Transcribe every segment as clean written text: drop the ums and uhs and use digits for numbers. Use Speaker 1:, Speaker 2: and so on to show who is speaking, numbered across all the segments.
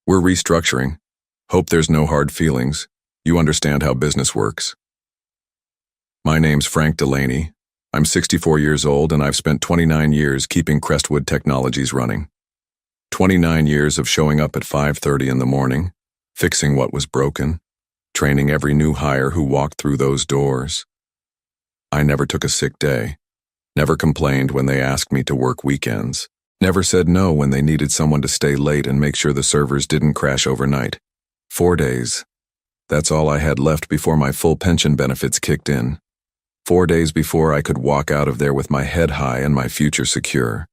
Speaker 1: We're restructuring. Hope there's no hard feelings. You understand how business works. My name's Frank Delaney. I'm 64 years old and I've spent 29 years keeping Crestwood Technologies running. 29 years of showing up at 5:30 in the morning, fixing what was broken, training every new hire who walked through those doors. I never took a sick day, never complained when they asked me to work weekends, never said no when they needed someone to stay late and make sure the servers didn't crash overnight. 4 days. That's all I had left before my full pension benefits kicked in. 4 days before I could walk out of there with my head high and my future secure.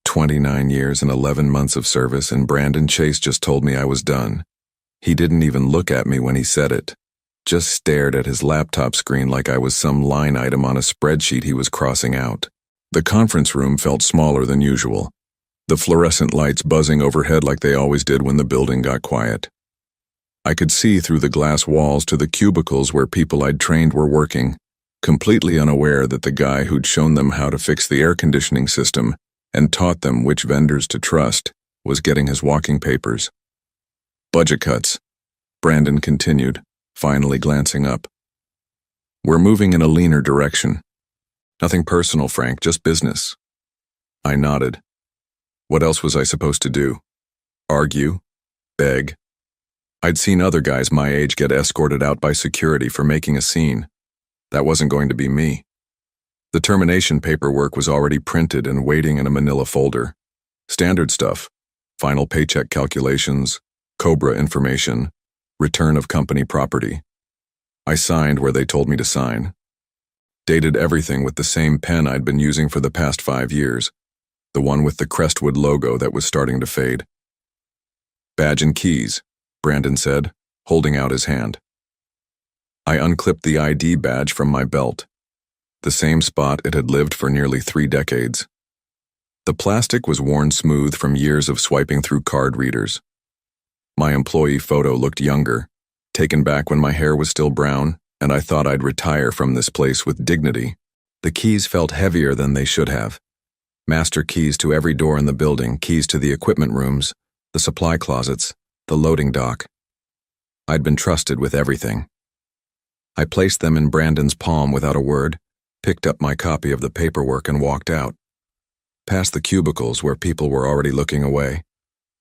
Speaker 1: 29 years and 11 months of service, and Brandon Chase just told me I was done. He didn't even look at me when he said it. Just stared at his laptop screen like I was some line item on a spreadsheet he was crossing out. The conference room felt smaller than usual, the fluorescent lights buzzing overhead like they always did when the building got quiet. I could see through the glass walls to the cubicles where people I'd trained were working, completely unaware that the guy who'd shown them how to fix the air conditioning system and taught them which vendors to trust was getting his walking papers. Budget cuts, Brandon continued, finally glancing up. We're moving in a leaner direction. Nothing personal, Frank, just business. I nodded. What else was I supposed to do? Argue? Beg? I'd seen other guys my age get escorted out by security for making a scene. That wasn't going to be me. The termination paperwork was already printed and waiting in a manila folder. Standard stuff, final paycheck calculations, COBRA information, return of company property. I signed where they told me to sign. Dated everything with the same pen I'd been using for the past 5 years, the one with the Crestwood logo that was starting to fade. Badge and keys, Brandon said, holding out his hand. I unclipped the ID badge from my belt, the same spot it had lived for nearly 3 decades. The plastic was worn smooth from years of swiping through card readers. My employee photo looked younger, taken back when my hair was still brown, and I thought I'd retire from this place with dignity. The keys felt heavier than they should have. Master keys to every door in the building, keys to the equipment rooms, the supply closets, the loading dock. I'd been trusted with everything. I placed them in Brandon's palm without a word, picked up my copy of the paperwork and walked out. Past the cubicles where people were already looking away.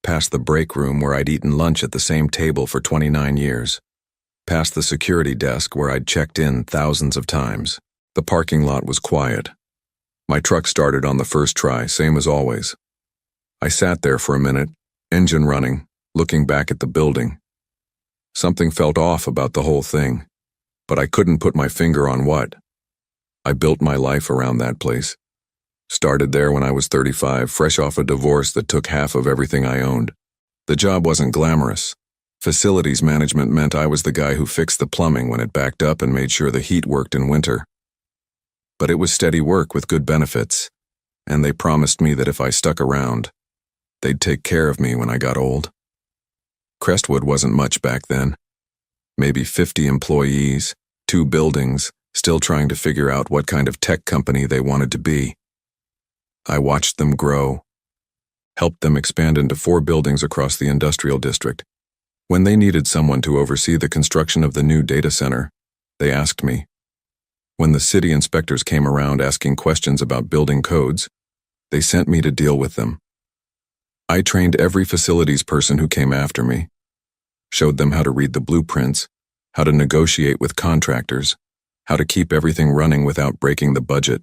Speaker 1: Past the break room where I'd eaten lunch at the same table for 29 years. Past the security desk where I'd checked in thousands of times. The parking lot was quiet. My truck started on the first try, same as always. I sat there for a minute, engine running, looking back at the building. Something felt off about the whole thing, but I couldn't put my finger on what. I built my life around that place. Started there when I was 35, fresh off a divorce that took half of everything I owned. The job wasn't glamorous. Facilities management meant I was the guy who fixed the plumbing when it backed up and made sure the heat worked in winter. But it was steady work with good benefits, and they promised me that if I stuck around, they'd take care of me when I got old. Crestwood wasn't much back then. Maybe 50 employees, 2 buildings, still trying to figure out what kind of tech company they wanted to be. I watched them grow, helped them expand into 4 buildings across the industrial district. When they needed someone to oversee the construction of the new data center, they asked me. When the city inspectors came around asking questions about building codes, they sent me to deal with them. I trained every facilities person who came after me, showed them how to read the blueprints, how to negotiate with contractors, how to keep everything running without breaking the budget.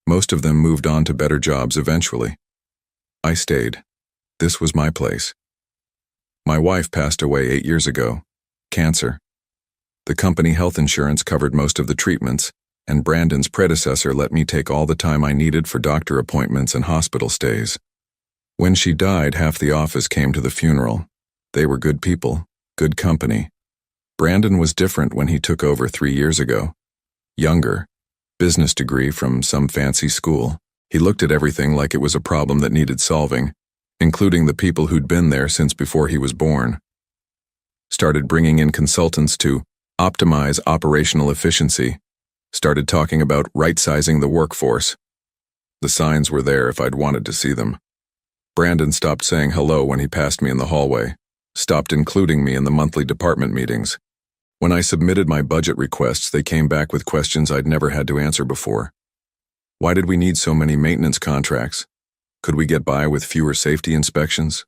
Speaker 1: Most of them moved on to better jobs eventually. I stayed. This was my place. My wife passed away 8 years ago. Cancer. The company health insurance covered most of the treatments, and Brandon's predecessor let me take all the time I needed for doctor appointments and hospital stays. When she died, half the office came to the funeral. They were good people, good company. Brandon was different when he took over 3 years ago. Younger, business degree from some fancy school. He looked at everything like it was a problem that needed solving, including the people who'd been there since before he was born. Started bringing in consultants to optimize operational efficiency. Started talking about right-sizing the workforce. The signs were there if I'd wanted to see them. Brandon stopped saying hello when he passed me in the hallway. stopped including me in the monthly department meetings. When I submitted my budget requests, they came back with questions I'd never had to answer before. Why did we need so many maintenance contracts? Could we get by with fewer safety inspections?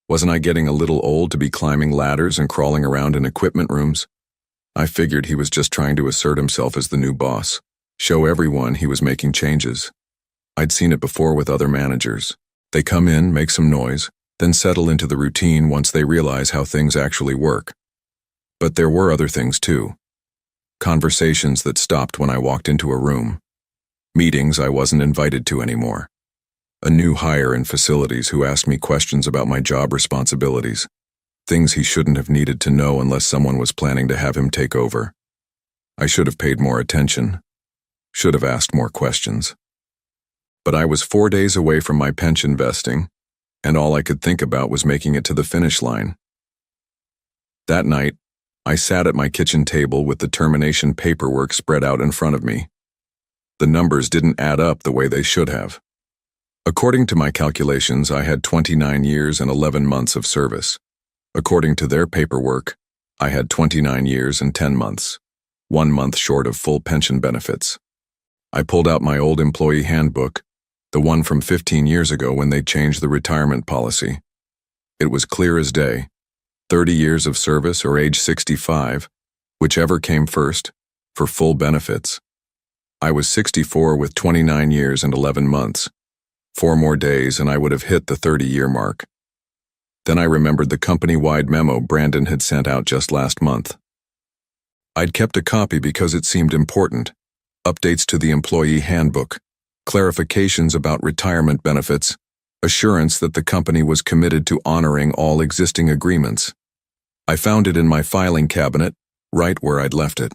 Speaker 1: Wasn't I getting a little old to be climbing ladders and crawling around in equipment rooms? I figured he was just trying to assert himself as the new boss, show everyone he was making changes. I'd seen it before with other managers. They come in, make some noise, then settle into the routine once they realize how things actually work. But there were other things too. Conversations that stopped when I walked into a room. Meetings I wasn't invited to anymore. A new hire in facilities who asked me questions about my job responsibilities. Things he shouldn't have needed to know unless someone was planning to have him take over. I should have paid more attention. Should have asked more questions. But I was 4 days away from my pension vesting, and all I could think about was making it to the finish line. That night, I sat at my kitchen table with the termination paperwork spread out in front of me. The numbers didn't add up the way they should have. According to my calculations, I had 29 years and 11 months of service. According to their paperwork, I had 29 years and 10 months, 1 month short of full pension benefits. I pulled out my old employee handbook, the one from 15 years ago when they changed the retirement policy. It was clear as day. 30 years of service or age 65, whichever came first, for full benefits. I was 64 with 29 years and 11 months. 4 more days and I would have hit the 30-year mark. Then I remembered the company-wide memo Brandon had sent out just last month. I'd kept a copy because it seemed important. Updates to the employee handbook, clarifications about retirement benefits, assurance that the company was committed to honoring all existing agreements. I found it in my filing cabinet, right where I'd left it.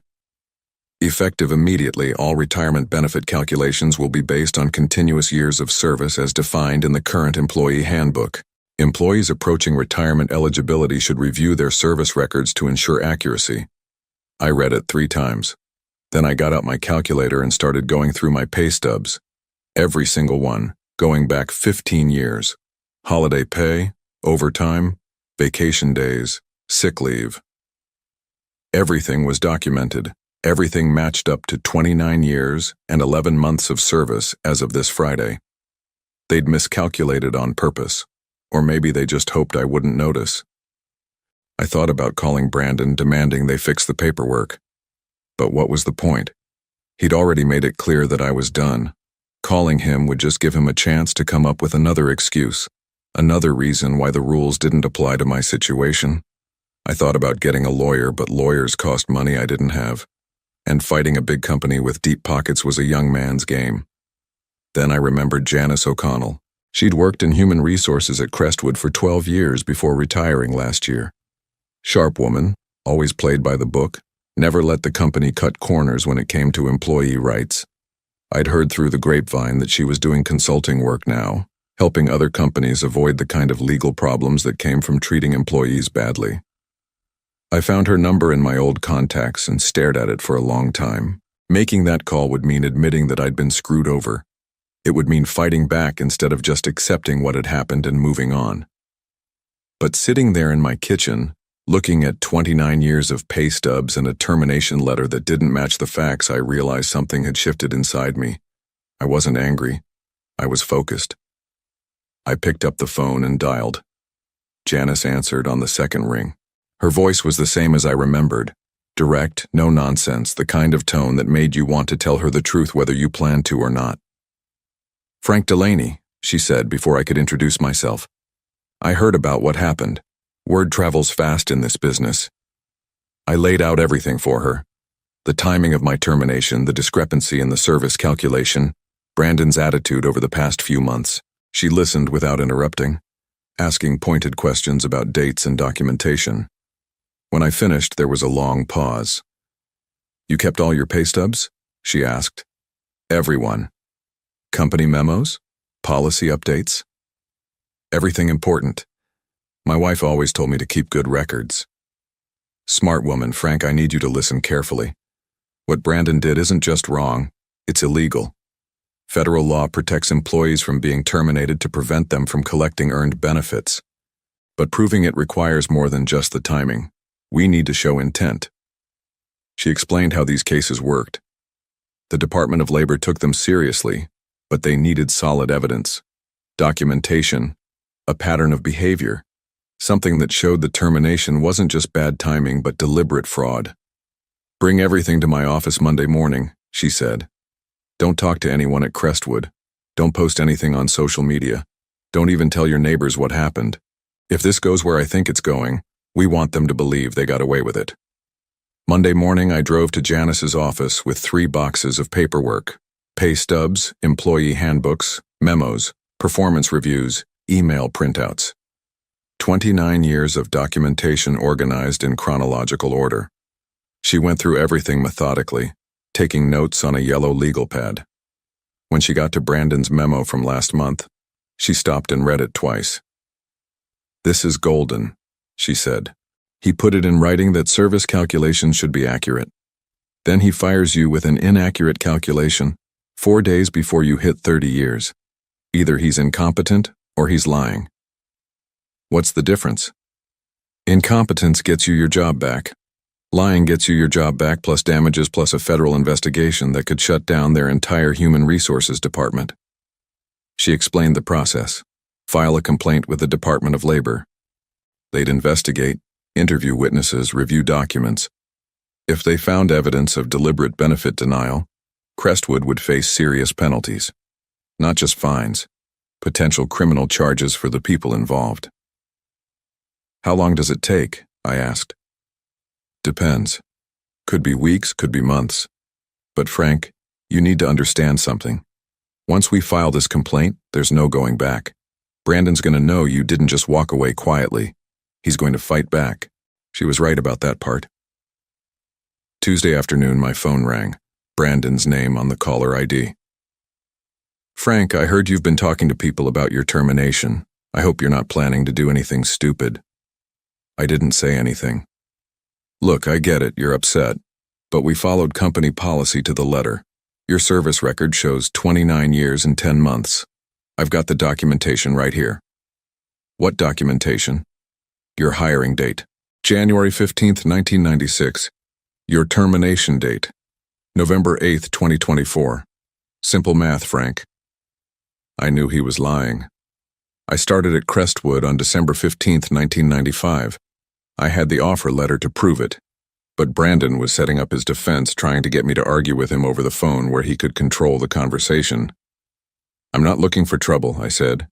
Speaker 1: Effective immediately, all retirement benefit calculations will be based on continuous years of service as defined in the current employee handbook. Employees approaching retirement eligibility should review their service records to ensure accuracy. I read it 3 times. Then I got out my calculator and started going through my pay stubs. Every single one, going back 15 years. Holiday pay, overtime, vacation days, sick leave. Everything was documented. Everything matched up to 29 years and 11 months of service as of this Friday. They'd miscalculated on purpose, or maybe they just hoped I wouldn't notice. I thought about calling Brandon, demanding they fix the paperwork. But what was the point? He'd already made it clear that I was done. Calling him would just give him a chance to come up with another excuse, another reason why the rules didn't apply to my situation. I thought about getting a lawyer, but lawyers cost money I didn't have. And fighting a big company with deep pockets was a young man's game. Then I remembered Janice O'Connell. She'd worked in human resources at Crestwood for 12 years before retiring last year. Sharp woman, always played by the book, never let the company cut corners when it came to employee rights. I'd heard through the grapevine that she was doing consulting work now, helping other companies avoid the kind of legal problems that came from treating employees badly. I found her number in my old contacts and stared at it for a long time. Making that call would mean admitting that I'd been screwed over. It would mean fighting back instead of just accepting what had happened and moving on. But sitting there in my kitchen, looking at 29 years of pay stubs and a termination letter that didn't match the facts, I realized something had shifted inside me. I wasn't angry. I was focused. I picked up the phone and dialed. Janice answered on the second ring. Her voice was the same as I remembered. Direct, no nonsense, the kind of tone that made you want to tell her the truth whether you planned to or not. "Frank Delaney," she said before I could introduce myself. "I heard about what happened. Word travels fast in this business." I laid out everything for her. The timing of my termination, the discrepancy in the service calculation, Brandon's attitude over the past few months. She listened without interrupting, asking pointed questions about dates and documentation. When I finished, there was a long pause. "You kept all your pay stubs?" she asked. "Everyone. Company memos? Policy updates? Everything important. My wife always told me to keep good records." "Smart woman, Frank, I need you to listen carefully. What Brandon did isn't just wrong, it's illegal. Federal law protects employees from being terminated to prevent them from collecting earned benefits. But proving it requires more than just the timing. We need to show intent. She explained how these cases worked. The Department of Labor took them seriously, but they needed solid evidence, documentation, a pattern of behavior, something that showed the termination wasn't just bad timing but deliberate fraud. "Bring everything to my office Monday morning," she said. "Don't talk to anyone at Crestwood. Don't post anything on social media. Don't even tell your neighbors what happened. If this goes where I think it's going, we want them to believe they got away with it." Monday morning, I drove to Janice's office with 3 boxes of paperwork: pay stubs, employee handbooks, memos, performance reviews, email printouts. 29 years of documentation organized in chronological order. She went through everything methodically, taking notes on a yellow legal pad. When she got to Brandon's memo from last month, she stopped and read it twice. "This is golden," she said. "He put it in writing that service calculations should be accurate. Then he fires you with an inaccurate calculation 4 days before you hit 30 years. Either he's incompetent or he's lying. What's the difference? Incompetence gets you your job back. Lying gets you your job back plus damages plus a federal investigation that could shut down their entire human resources department." She explained the process. File a complaint with the Department of Labor. They'd investigate, interview witnesses, review documents. If they found evidence of deliberate benefit denial, Crestwood would face serious penalties. Not just fines, potential criminal charges for the people involved. "How long does it take?" I asked. "Depends. Could be weeks, could be months. But Frank, you need to understand something. Once we file this complaint, there's no going back. Brandon's going to know you didn't just walk away quietly. He's going to fight back." She was right about that part. Tuesday afternoon, my phone rang. Brandon's name on the caller ID. "Frank, I heard you've been talking to people about your termination. I hope you're not planning to do anything stupid." I didn't say anything. "Look, I get it, you're upset, but we followed company policy to the letter. Your service record shows 29 years and 10 months. I've got the documentation right here." "What documentation?" "Your hiring date. January 15th, 1996. Your termination date. November 8th, 2024. Simple math, Frank." I knew he was lying. I started at Crestwood on December 15th, 1995. I had the offer letter to prove it, but Brandon was setting up his defense, trying to get me to argue with him over the phone where he could control the conversation. "I'm not looking for trouble," I said.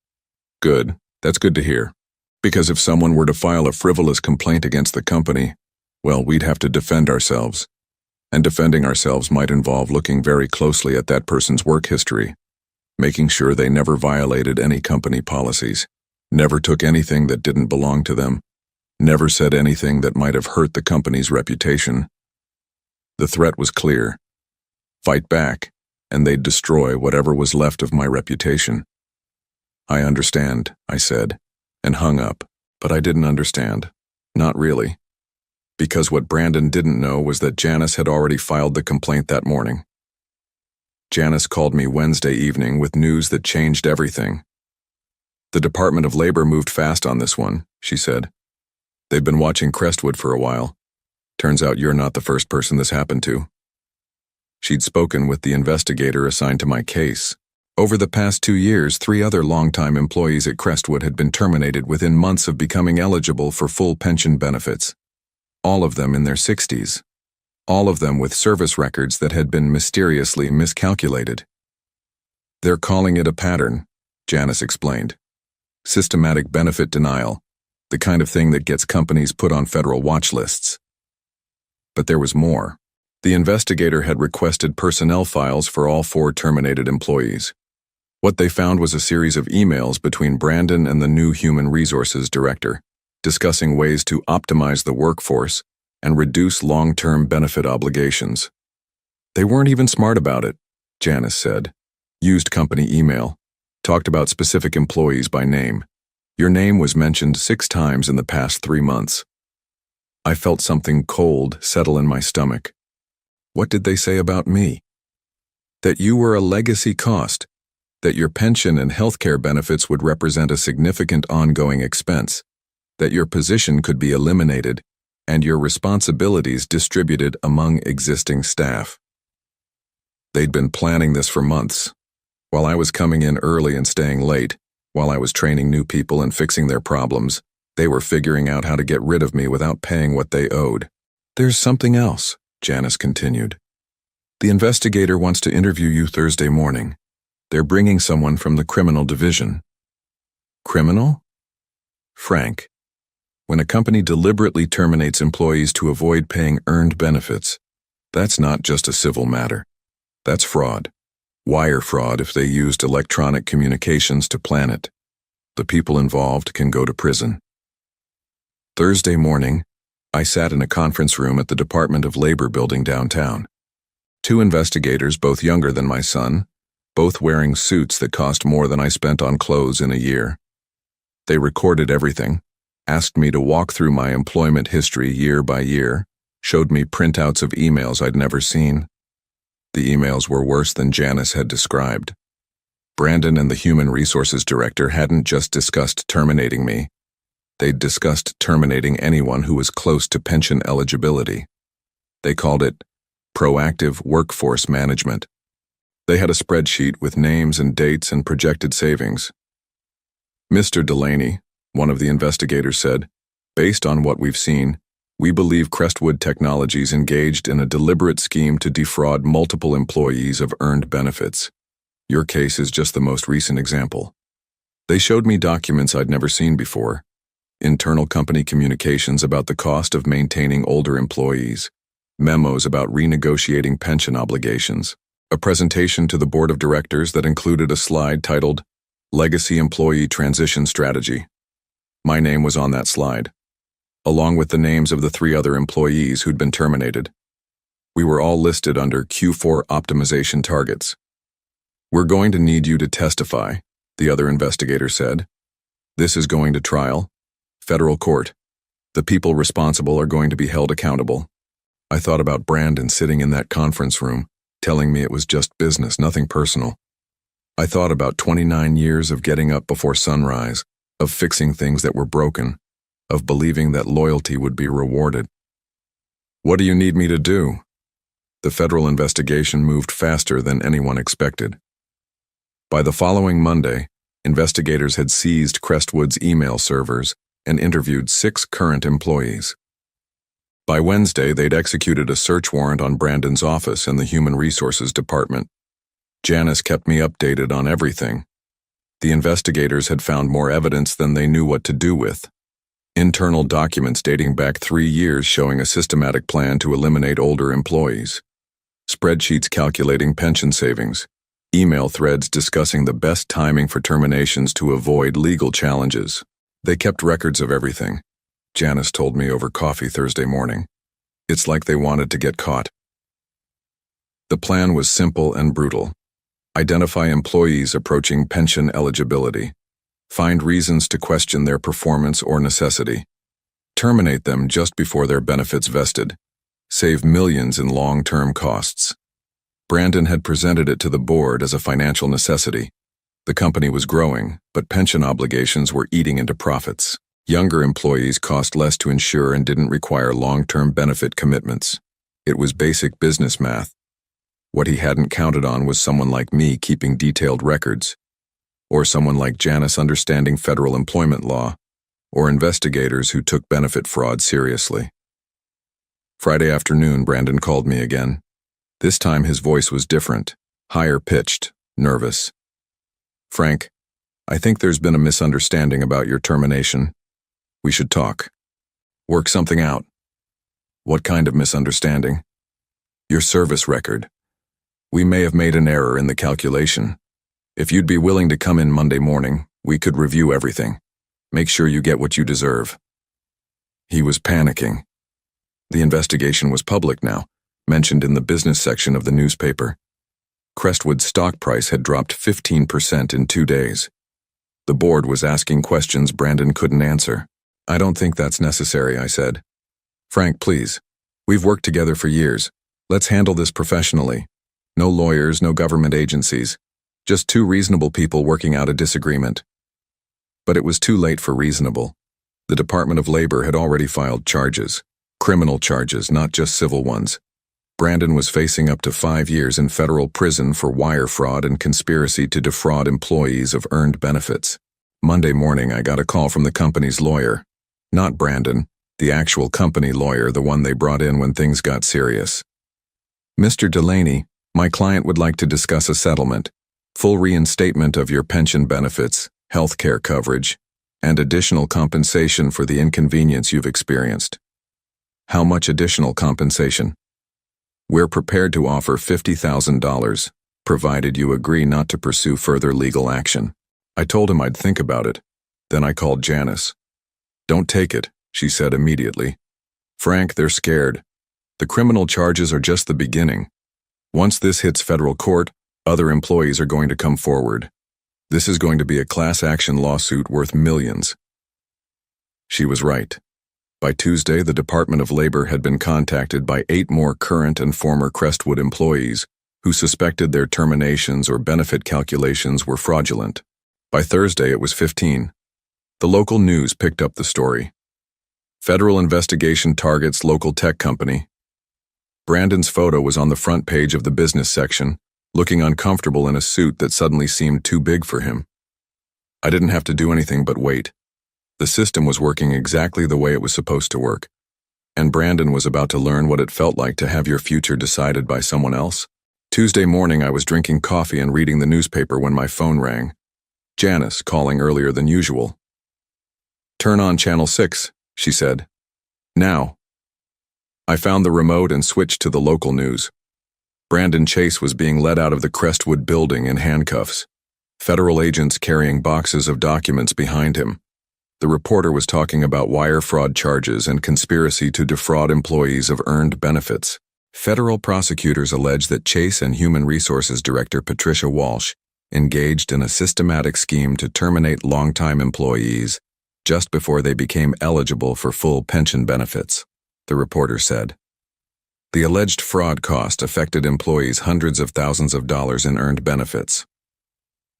Speaker 1: "Good, that's good to hear. Because if someone were to file a frivolous complaint against the company, well, we'd have to defend ourselves. And defending ourselves might involve looking very closely at that person's work history, making sure they never violated any company policies, never took anything that didn't belong to them, never said anything that might have hurt the company's reputation. The threat was clear. Fight back, and they'd destroy whatever was left of my reputation." "I understand," I said, and hung up, but I didn't understand. Not really. Because what Brandon didn't know was that Janice had already filed the complaint that morning. Janice called me Wednesday evening with news that changed everything. "The Department of Labor moved fast on this one," she said. "They've been watching Crestwood for a while. Turns out you're not the first person this happened to." She'd spoken with the investigator assigned to my case. Over the past 2 years, 3 other longtime employees at Crestwood had been terminated within months of becoming eligible for full pension benefits. All of them in their 60s. All of them with service records that had been mysteriously miscalculated. "They're calling it a pattern," Janice explained. "Systematic benefit denial, the kind of thing that gets companies put on federal watch lists." But there was more. The investigator had requested personnel files for all 4 terminated employees. What they found was a series of emails between Brandon and the new Human Resources Director, discussing ways to optimize the workforce and reduce long-term benefit obligations. "They weren't even smart about it," Janice said. "Used company email, talked about specific employees by name. Your name was mentioned 6 times in the past 3 months. I felt something cold settle in my stomach. What did they say about me? That you were a legacy cost, that your pension and healthcare benefits would represent a significant ongoing expense, that your position could be eliminated and your responsibilities distributed among existing staff. They'd been planning this for months. While I was coming in early and staying late, while I was training new people and fixing their problems, they were figuring out how to get rid of me without paying what they owed. There's something else, Janice continued. The investigator wants to interview you Thursday morning. They're bringing someone from the criminal division. Criminal? Frank. When a company deliberately terminates employees to avoid paying earned benefits, that's not just a civil matter. That's fraud. Wire fraud if they used electronic communications to plan it. The people involved can go to prison. Thursday morning, I sat in a conference room at the Department of Labor building downtown. Two investigators, both younger than my son, both wearing suits that cost more than I spent on clothes in a year. They recorded everything, asked me to walk through my employment history year by year, showed me printouts of emails I'd never seen. The emails were worse than Janice had described. Brandon and the human resources director hadn't just discussed terminating me. They'd discussed terminating anyone who was close to pension eligibility. They called it proactive workforce management. They had a spreadsheet with names and dates and projected savings. Mr. Delaney, one of the investigators said, based on what we've seen, we believe Crestwood Technologies engaged in a deliberate scheme to defraud multiple employees of earned benefits. Your case is just the most recent example. They showed me documents I'd never seen before. Internal company communications about the cost of maintaining older employees, memos about renegotiating pension obligations, a presentation to the board of directors that included a slide titled Legacy Employee Transition Strategy. My name was on that slide, along with the names of the 3 other employees who'd been terminated. We were all listed under Q4 optimization targets. We're going to need you to testify, the other investigator said. This is going to trial, federal court. The people responsible are going to be held accountable. I thought about Brandon sitting in that conference room, telling me it was just business, nothing personal. I thought about 29 years of getting up before sunrise, of fixing things that were broken, of believing that loyalty would be rewarded. What do you need me to do? The federal investigation moved faster than anyone expected. By the following Monday, investigators had seized Crestwood's email servers and interviewed 6 current employees. By Wednesday, they'd executed a search warrant on Brandon's office in the Human Resources Department. Janice kept me updated on everything. The investigators had found more evidence than they knew what to do with. Internal documents dating back 3 years showing a systematic plan to eliminate older employees. Spreadsheets calculating pension savings. Email threads discussing the best timing for terminations to avoid legal challenges. They kept records of everything, Janice told me over coffee Thursday morning. It's like they wanted to get caught. The plan was simple and brutal. Identify employees approaching pension eligibility. Find reasons to question their performance or necessity. Terminate them just before their benefits vested. Save millions in long-term costs. Brandon had presented it to the board as a financial necessity. The company was growing, but pension obligations were eating into profits. Younger employees cost less to insure and didn't require long-term benefit commitments. It was basic business math. What he hadn't counted on was someone like me keeping detailed records, or someone like Janice understanding federal employment law, or investigators who took benefit fraud seriously. Friday afternoon, Brandon called me again. This time his voice was different, higher pitched, nervous. Frank, I think there's been a misunderstanding about your termination. We should talk. Work something out. What kind of misunderstanding? Your service record. We may have made an error in the calculation. If you'd be willing to come in Monday morning, we could review everything. Make sure you get what you deserve. He was panicking. The investigation was public now, mentioned in the business section of the newspaper. Crestwood's stock price had dropped 15% in 2 days. The board was asking questions Brandon couldn't answer. I don't think that's necessary, I said. Frank, please. We've worked together for years. Let's handle this professionally. No lawyers, no government agencies. Just 2 reasonable people working out a disagreement. But it was too late for reasonable. The Department of Labor had already filed charges. Criminal charges, not just civil ones. Brandon was facing up to 5 years in federal prison for wire fraud and conspiracy to defraud employees of earned benefits. Monday morning, I got a call from the company's lawyer. Not Brandon, the actual company lawyer, the one they brought in when things got serious. Mr. Delaney, my client would like to discuss a settlement, full reinstatement of your pension benefits, health care coverage, and additional compensation for the inconvenience you've experienced. How much additional compensation? We're prepared to offer $50,000, provided you agree not to pursue further legal action. I told him I'd think about it. Then I called Janice. Don't take it, she said immediately. Frank, they're scared. The criminal charges are just the beginning. Once this hits federal court, other employees are going to come forward. This is going to be a class action lawsuit worth millions. She was right. By Tuesday, the Department of Labor had been contacted by 8 more current and former Crestwood employees who suspected their terminations or benefit calculations were fraudulent. By Thursday, it was 15. The local news picked up the story. Federal investigation targets local tech company. Brandon's photo was on the front page of the business section, looking uncomfortable in a suit that suddenly seemed too big for him. I didn't have to do anything but wait. The system was working exactly the way it was supposed to work, and Brandon was about to learn what it felt like to have your future decided by someone else. Tuesday morning, I was drinking coffee and reading the newspaper when my phone rang. Janice, calling earlier than usual. Turn on Channel 6, she said. Now. I found the remote and switched to the local news. Brandon Chase was being led out of the Crestwood building in handcuffs. Federal agents carrying boxes of documents behind him. The reporter was talking about wire fraud charges and conspiracy to defraud employees of earned benefits. Federal prosecutors allege that Chase and Human Resources Director Patricia Walsh engaged in a systematic scheme to terminate longtime employees just before they became eligible for full pension benefits, the reporter said. The alleged fraud cost affected employees hundreds of thousands of dollars in earned benefits.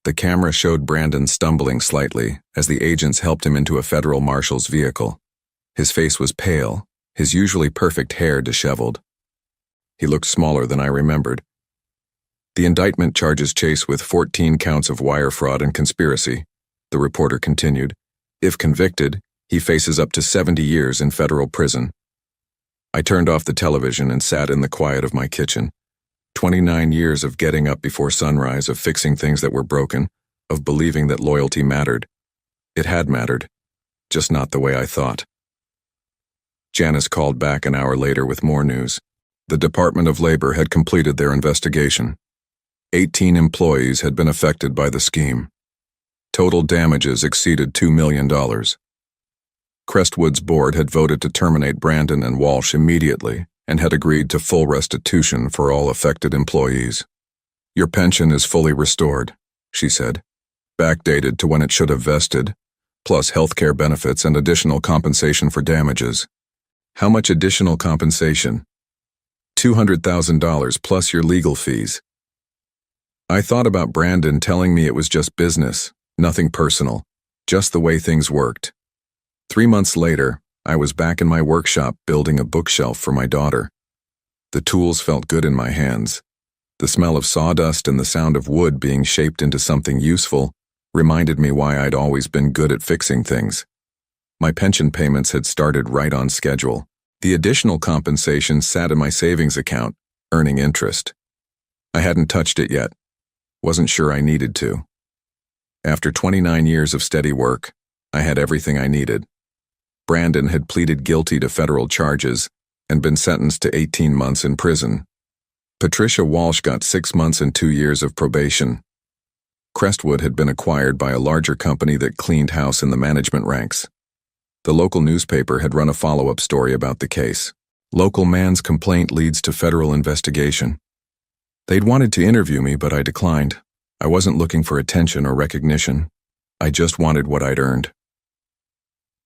Speaker 1: The camera showed Brandon stumbling slightly as the agents helped him into a federal marshal's vehicle. His face was pale, his usually perfect hair disheveled. He looked smaller than I remembered. The indictment charges Chase with 14 counts of wire fraud and conspiracy, the reporter continued. If convicted, he faces up to 70 years in federal prison. I turned off the television and sat in the quiet of my kitchen. 29 years of getting up before sunrise, of fixing things that were broken, of believing that loyalty mattered. It had mattered, just not the way I thought. Janice called back an hour later with more news. The Department of Labor had completed their investigation. 18 employees had been affected by the scheme. Total damages exceeded $2 million. Crestwood's board had voted to terminate Brandon and Walsh immediately and had agreed to full restitution for all affected employees. Your pension is fully restored, she said, backdated to when it should have vested, plus healthcare benefits and additional compensation for damages. How much additional compensation? $200,000 plus your legal fees. I thought about Brandon telling me it was just business, nothing personal, just the way things worked. 3 months later, I was back in my workshop building a bookshelf for my daughter. The tools felt good in my hands. The smell of sawdust and the sound of wood being shaped into something useful reminded me why I'd always been good at fixing things. My pension payments had started right on schedule. The additional compensation sat in my savings account, earning interest. I hadn't touched it yet. Wasn't sure I needed to. After 29 years of steady work, I had everything I needed. Brandon had pleaded guilty to federal charges and been sentenced to 18 months in prison. Patricia Walsh got 6 months and 2 years of probation. Crestwood had been acquired by a larger company that cleaned house in the management ranks. The local newspaper had run a follow-up story about the case. Local man's complaint leads to federal investigation. They'd wanted to interview me, but I declined. I wasn't looking for attention or recognition. I just wanted what I'd earned.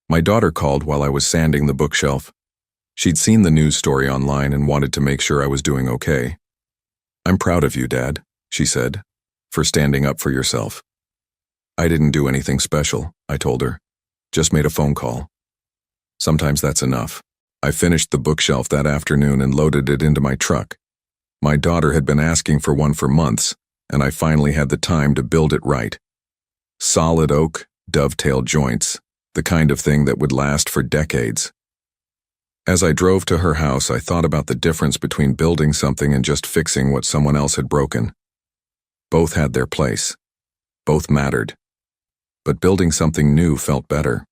Speaker 1: My daughter called while I was sanding the bookshelf. She'd seen the news story online and wanted to make sure I was doing okay. I'm proud of you, Dad, she said, for standing up for yourself. I didn't do anything special, I told her. Just made a phone call. Sometimes that's enough. I finished the bookshelf that afternoon and loaded it into my truck. My daughter had been asking for one for months, and I finally had the time to build it right. Solid oak, dovetail joints, the kind of thing that would last for decades. As I drove to her house, I thought about the difference between building something and just fixing what someone else had broken. Both had their place. Both mattered. But building something new felt better.